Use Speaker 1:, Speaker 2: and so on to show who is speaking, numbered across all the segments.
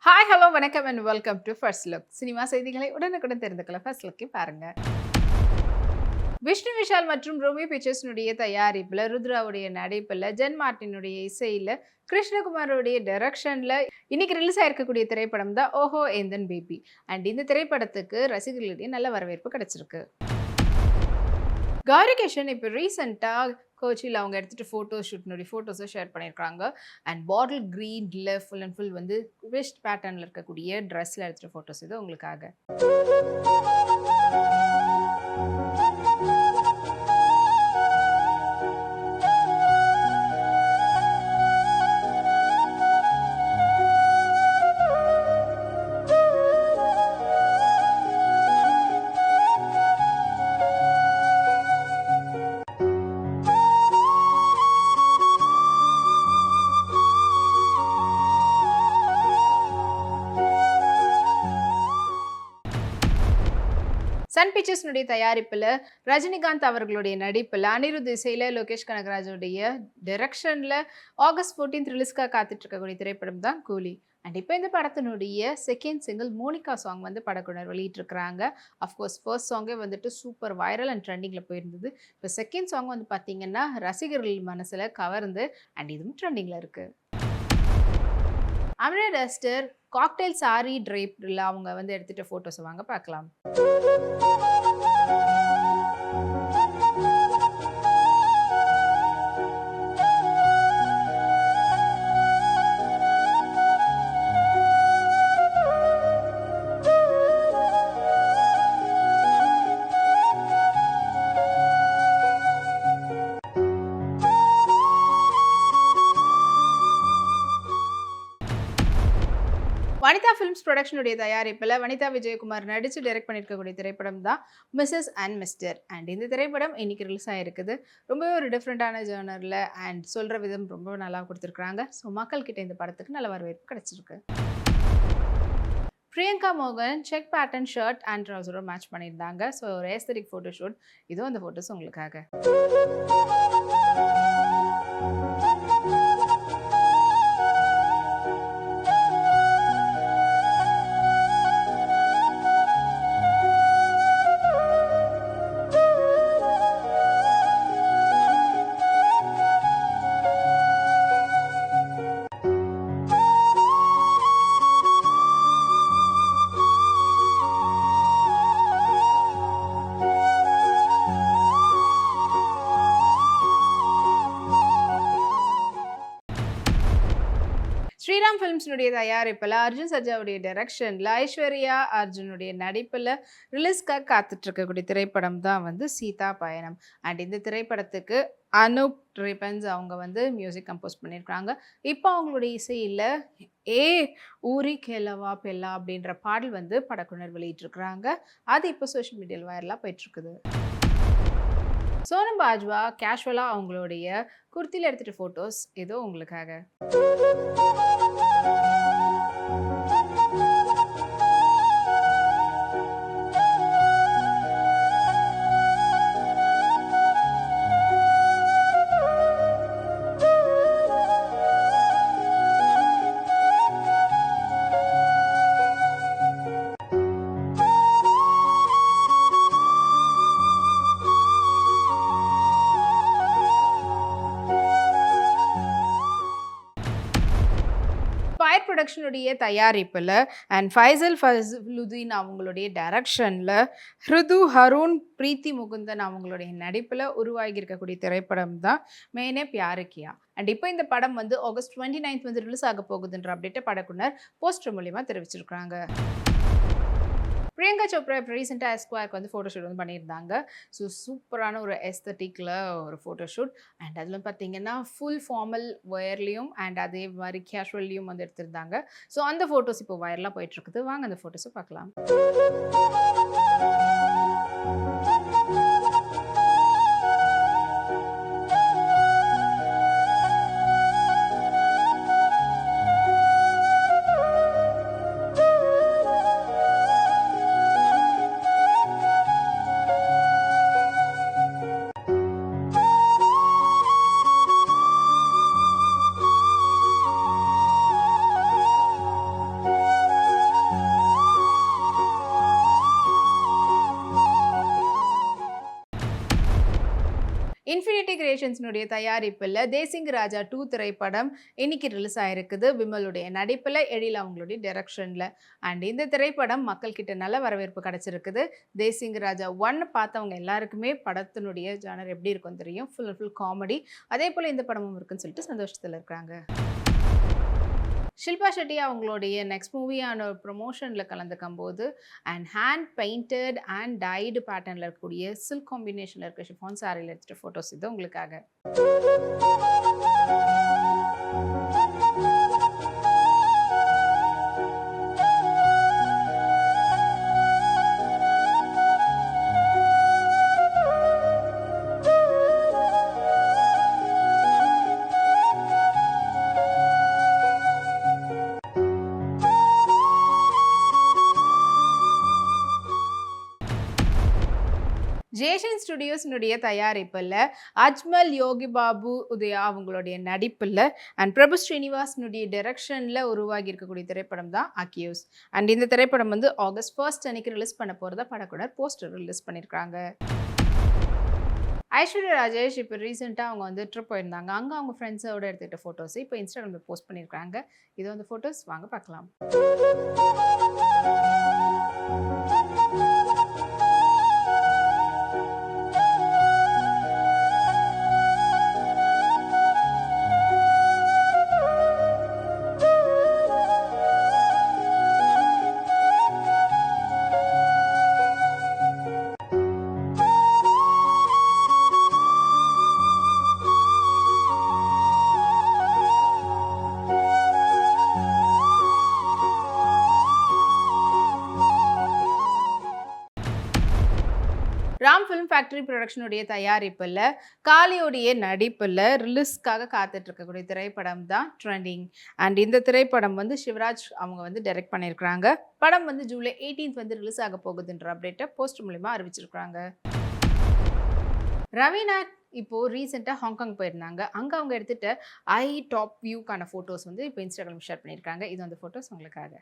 Speaker 1: Hi, hello, வணக்கம் and welcome to first look. Cinema செய்திகளை உடனுக்குடன் தெரிந்து கொள்ள ஃபர்ஸ்ட் லுக்கை பாருங்க. விஷ்ணு விஷால் மற்றும் ரோமி பிக்சர்ஸ்னுடைய தயாரிப்புல, ருத்ராவுடைய நடிப்புல, ஜென் மார்ட்டினுடைய இசையில, கிருஷ்ணகுமாரோடைய டைரக்ஷன்ல இன்னைக்கு ரிலீஸ் ஆயிருக்கக்கூடிய திரைப்படம் தான் ஓஹோ எந்தன் பேபி. அண்ட் இந்த திரைப்படத்துக்கு ரசிகர்களிடையே நல்ல வரவேற்பு கிடைச்சிருக்கு. கௌரி கிஷன் இப்போ ரீசெண்டாக கோச்சியில் அவங்க எடுத்துகிட்டு ஃபோட்டோஸை ஷேர் பண்ணியிருக்காங்க. அண்ட் பாட்டில் க்ரீனில் ஃபுல் அண்ட் ஃபுல் வந்து வெஸ்ட் பேட்டர்னில் இருக்கக்கூடிய ட்ரெஸ்ஸில் எடுத்துகிட்ட ஃபோட்டோஸ் இது உங்களுக்காக. சன் பிக்சர்ஸ்னுடைய தயாரிப்பில் ரஜினிகாந்த் அவர்களுடைய நடிப்பில் அனிருத் இசையில் லோகேஷ் கனகராஜுடைய டைரக்ஷனில் ஆகஸ்ட் 14 ரிலீஸ்க்காக காத்துட்டு இருக்கக்கூடிய திரைப்படம் தான் கூலி. அண்ட் இப்போ இந்த படத்தினுடைய செகண்ட் சிங்கிள் மோனிகா சாங் வந்து படக்குனர் வெளியிட்டிருக்கிறாங்க. அஃப்கோர்ஸ் ஃபர்ஸ்ட் சாங்கே வந்துட்டு சூப்பர் வைரல் அண்ட் ட்ரெண்டிங்கில் போயிருந்தது. இப்போ செகண்ட் சாங் வந்து பார்த்தீங்கன்னா ரசிகர்கள் மனசில் கவர்ந்து அண்ட் இதுவும் ட்ரெண்டிங்கில் இருக்குது. அமிரா டஸ்டர் காக்டெயில் சாரி ட்ரேப்டில் அவங்க வந்து எடுத்துகிட்ட ஃபோட்டோஸை வாங்க பார்க்கலாம். வனிதா ஃபிலிம்ஸ் ப்ரொடக்ஷனுடைய தயாரிப்பில் வனிதா விஜயகுமார் நடித்து டைரக்ட் பண்ணியிருக்கக்கூடிய திரைப்படம் தான் மிஸ்ஸஸ் அண்ட் மிஸ்டர். அண்ட் இந்த திரைப்படம் இன்னைக்கு ரிலீஸ் ஆகிருக்குது. ரொம்பவே ஒரு டிஃப்ரெண்ட்டான ஜேர்னரில் அண்ட் சொல்கிற விதம் ரொம்ப நல்லா கொடுத்துருக்குறாங்க. ஸோ மக்கள்கிட்ட இந்த படத்துக்கு நல்ல வரவேற்பு கிடச்சிருக்கு. பிரியங்கா மோகன் செக் பேட்டர்ன் ஷர்ட் அண்ட் ட்ரௌசரும் மேட்ச் பண்ணியிருந்தாங்க. ஸோ ஒரு ஏஸ்தட்டிக் ஃபோட்டோ ஷூட். இதுவும் அந்த ஃபோட்டோஸ் உங்களுக்காக. ஸ்ரீராம் ஃபிலிம்ஸினுடைய தயாரிப்பில் அர்ஜுன் சர்ஜாவுடைய டைரக்ஷனில் ஐஸ்வர்யா அர்ஜுனுடைய நடிப்பில் ரிலீஸ்க்காக காத்துட்டு இருக்கக்கூடிய திரைப்படம் தான் வந்து சீதா பயணம். அண்ட் இந்த திரைப்படத்துக்கு அனூப் ரிப்பன்ஸ் அவங்க வந்து மியூசிக் கம்போஸ் பண்ணியிருக்காங்க. இப்போ அவங்களுடைய இசையில் ஏ ஊரி கேலவா பெல்லா அப்படின்ற பாடல் வந்து படக்குனர் வெளியிட்டிருக்கிறாங்க. அது இப்போ சோஷியல் மீடியாவில் வைரலாக போயிட்டுருக்குது. சோனம் பாஜ்வா கேஷுவலாக அவங்களுடைய குர்த்தியில் எடுத்துகிட்ட ஃபோட்டோஸ் ஏதோ உங்களுக்காக. ஃபயர் ப்ரொடக்ஷனுடைய தயாரிப்பில் அண்ட் ஃபைசல் ஃபஸ்லுதீன் அவங்களுடைய டைரக்ஷனில் ஹிருது ஹருண் பிரீத்தி முகுந்தன் அவங்களுடைய நடிப்பில் உருவாகி இருக்கக்கூடிய திரைப்படம் தான் மேனே பியார் கியா. அண்ட் இப்போ இந்த படம் வந்து ஆகஸ்ட் 29 வந்து ரிலீஸ் ஆக போகுதுன்ற அப்டேட்டை படக்குனர் போஸ்டர் மூலிமா தெரிவிச்சிருக்காங்க. பிரியங்கா சோப்ரா இப்போ ரீசெண்டாக எஸ்குவாருக்கு வந்து ஃபோட்டோஷூட் வந்து பண்ணியிருந்தாங்க. ஸோ சூப்பரான ஒரு எஸ்தட்டிக்கில் ஒரு ஃபோட்டோஷூட். அண்ட் அதில் பார்த்தீங்கன்னா ஃபுல் ஃபார்மல் ஒயர்லேயும் அண்ட் அதே மாதிரி கேஷுவல்லையும் வந்து எடுத்திருந்தாங்க. ஸோ அந்த ஃபோட்டோஸ் இப்போ வைரலாக போயிட்டுருக்குது. வாங்க அந்த ஃபோட்டோஸை பார்க்கலாம். கிரியேஷன்ஸ்னுடைய தயாரிப்பில் தேசிங்கு ராஜா 2 திரைப்படம் இன்னைக்கு ரிலீஸ் ஆயிருக்குது. விமலுடைய நடிப்பில், எழில் அவங்களுடைய டைரக்ஷனில். அண்ட் இந்த திரைப்படம் மக்கள்கிட்ட நல்ல வரவேற்பு கிடைச்சிருக்குது. தேசிங்கு ராஜா 1 பார்த்தவங்க எல்லாருக்குமே படத்தினுடைய ஜானர் எப்படி இருக்கும் தெரியும். Full comedy. அதே போல் இந்த படமும் இருக்குன்னு சொல்லிட்டு சந்தோஷத்தில் இருக்காங்க. ஷில்பா ஷெட்டி அவங்களுடைய நெக்ஸ்ட் மூவியான ப்ரொமோஷனில் கலந்துக்கும் போது and hand painted and dyed பேட்டர்னில் இருக்கக்கூடிய சில்க் காம்பினேஷனில் இருக்க ஷிஃபான் சாரியில் எடுத்துகிட்ட ஃபோட்டோஸ் இது உங்களுக்காக. ஜேஷன் ஸ்டுடியோஸ்னுடைய தயாரிப்பில் அஜ்மல் யோகி பாபு உதயா அவங்களுடைய நடிப்பில் அண்ட் பிரபு ஸ்ரீனிவாசனுடைய டைரக்ஷனில் உருவாகி இருக்கக்கூடிய திரைப்படம் தான் அக்யூஸ். அண்ட் இந்த திரைப்படம் வந்து ஆகஸ்ட் 1 அன்னைக்கு ரிலீஸ் பண்ண போகிறதா படக்கூட போஸ்டர் ரிலீஸ் பண்ணியிருக்காங்க. ஐஸ்வர்யா ராஜேஷ் இப்போ ரீசெண்டாக அவங்க வந்து ட்ரிப் போயிருந்தாங்க. அங்கே அவங்க ஃப்ரெண்ட்ஸோடு எடுத்துக்கிட்ட ஃபோட்டோஸ் இப்போ இன்ஸ்டாகிராமில் போஸ்ட் பண்ணியிருக்காங்க. இது வந்து ஃபோட்டோஸ் வாங்க பார்க்கலாம். ராம் ஃபிலிம் ஃபேக்டரி ப்ரொடக்ஷனுடைய தயாரிப்பில் காளியோடைய நடிப்பில் ரிலீஸ்க்காக காத்துட்டு இருக்கக்கூடிய திரைப்படம் தான் ட்ரெண்டிங். அண்ட் இந்த திரைப்படம் வந்து சிவராஜ் அவங்க வந்து டைரக்ட் பண்ணியிருக்கிறாங்க. படம் வந்து ஜூலை 18 வந்து ரிலீஸ் ஆக போகுதுன்ற அப்டேட்டை போஸ்ட் மூலிமா அறிவிச்சிருக்கிறாங்க. ரவீனா இப்போ ரீசெண்டாக ஹாங்காங் போயிருந்தாங்க. அங்கே அவங்க எடுத்துகிட்ட டாப் வியூக்கான ஃபோட்டோஸ் வந்து இப்போ இன்ஸ்டாகிராம் ஷேர் பண்ணியிருக்காங்க. இது அந்த ஃபோட்டோஸ் உங்களுக்காக.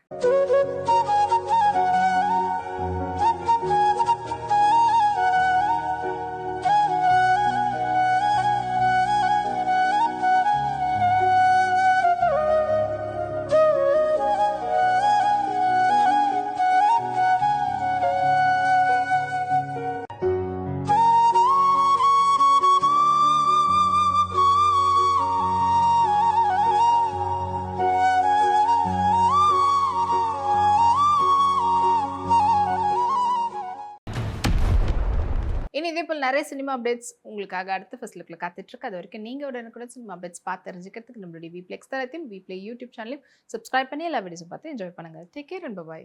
Speaker 1: இனி இதே போல் நிறைய சினிமா அப்டேட்ஸ் உங்களுக்காக அடுத்த ஃபர்ஸ்ட் லுக்கில் காத்துட்ருக்கு. அது வரைக்கும் நீங்கள் உடனுக்குடன் சினிமா அப்டேட்ஸ் பார்த்து தெரிஞ்சுக்கிறதுக்கு நம்மளுடைய வீப்ளே எக்ஸ்தலத்தையும் வீப்ளே யூடியூப் சேனலையும் சப்ஸ்கிரைப் பண்ணி எல்லா வீடியோஸும் பார்த்து என்ஜாய் பண்ணுங்கள். Take care and by.